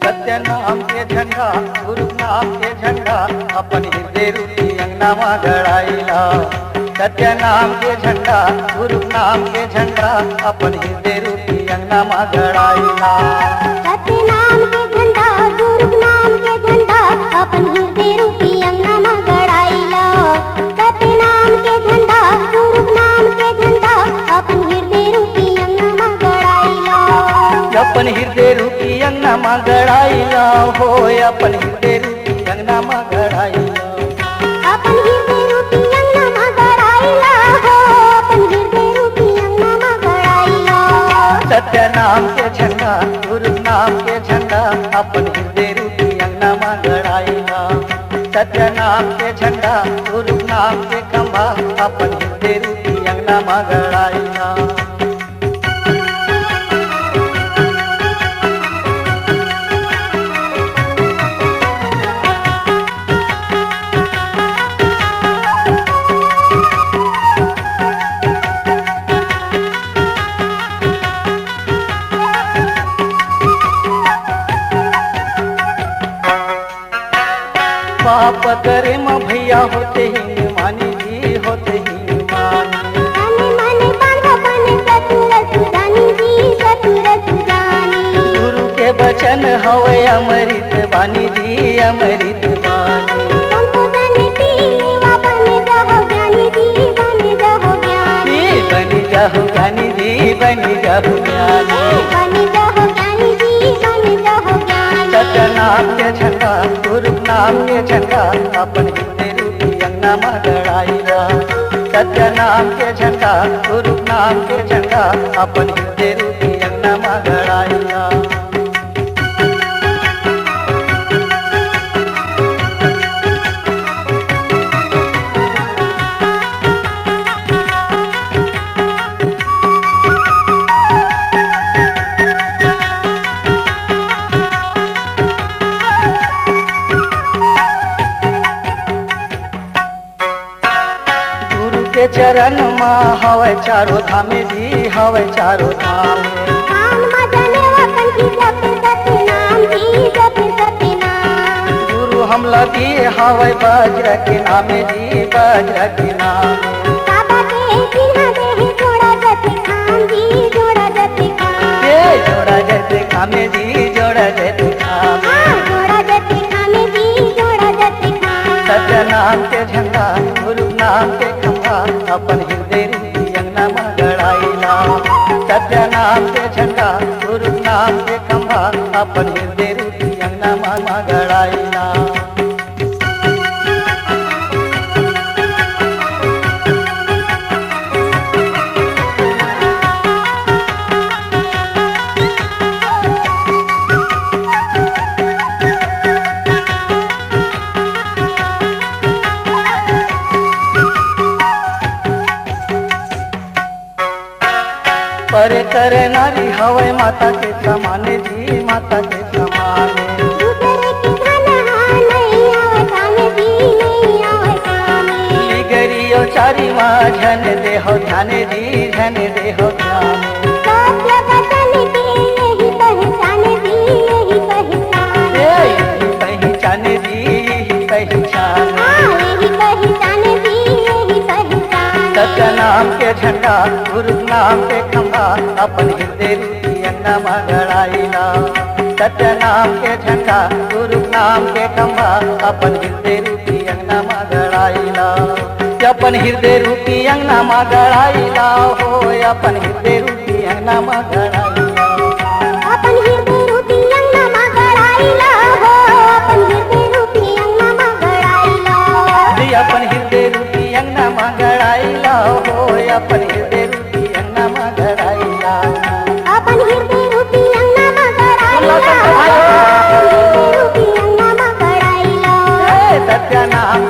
सत्य नाम के झंडा गुरु नाम के झंडा अपन हृदय रूपी अंगना में गड़ाइला। सत्य नाम के झंडा गुरु नाम के झंडा अपन हृदय रूपी अंगना में गड़ाइला। सत्य नाम के झंडा गुरु नाम के झंडा अपन हृदय रूपी अंगना में गड़ाइला। सत्य नाम के झंडा गुरु नाम के झंडा अपन हृदय रूपी अंगना में गड़ाइला। अपन हृदय रूपी अंगना में गड़ाइला हो अपन हृदय रूपी अंगना में गड़ाइला। अपन हृदय रूपी अंगना में गड़ाइला हो अपन हृदय रूपी अंगना में गड़ाइला। सत्य नाम के झंडा गुरु नाम के झंडा अपन हृदय रूपी अंगना में गड़ाइला। सत्य नाम के झंडा गुरु नाम के खंभा अपन हृदय रूपी अंगना में गड़ाइला। पाप करे म भैया होते ही मानी जी होते ही मानी। मने मने बांधा बने सतुर सुजानी जी सतुर सुजानी। गुरु के वचन हवे अमृत बानी जी अमृत बानी। हमको जाने पीवा बने जाओ ज्ञानी जी बने जाओ ज्ञानी। बनी जाओ ज्ञानी जी बनी जाओ ज्ञानी। बने जाओ ज्ञानी जी बने जाओ ज्ञानी। सत्य नाम के झंडा गुरु नाम के झंडा अपन हृदय रूपी अंगना में गड़ाइला। सत्य नाम के झंडा गुरु नाम के झंडा अपन हृदय रूपी अंगना में गड़ाइला। के चरण माँ हवे चारो धामे जी हवे चारो धामे। नाम मजने वतन की जपे सत्य नाम जी जपे सत्य नाम। गुरु हम लगी हवे वज्र के नामे जी वज्र के नामे। बाबा के चिन्ह दे जोड़ा जते खाम जी जोड़ा जते खाम। ये जोड़ा जते खामे जी जोड़ा जते खामे। जोड़ा जते खामे जी जोड़ा जते खाम। सत्य नाम के झंडा गुरु नाम के खंभा अपन हृदय रूपी अंगना में गड़ाइला। सत्य नाम के झंडा गुरु नाम के खंभा अपन हृदय रूपी अंगना में गड़ाइला। पर करे नारी हवे माता के समाने जी माता के समाने। दूसरे की खाना नहीं आवे कामे जी नहीं आवे कामे। लिगरियो चारी माँ झन दे हो ध्याने जी झन दे हो ध्याने। सत्य वचन की यही पहचाने जी यही पहचाने। यही पहचाने जी यही पहचाने। यही पहचाने जी यही पहचाने। सत्य नाम के झंडा गुरु नाम के खंभा अपन हृदय रूपी अंगना में गड़ाइला। सत्य नाम के झंडा गुरु नाम के खंभा अपन हृदय रूपी अंगना में गड़ाइला। अपन हृदय रूपी अंगना में गड़ाइला हो अपन हृदय रूपी अंगना में गड़ाइला। अपन हृदय रूपी अंगना में गड़ाइला हो अपन हृदय रूपी अंगना में गड़ाइला। अपन हृदय रूपी अंगना में गड़ाइला हो अपन हृदय रूपी अंगना में गड़ाइला। अपन हृदय रूपी अंगना में गड़ाइला अपन हृदय रूपी अंगना में गड़ाइला। सत्य नाम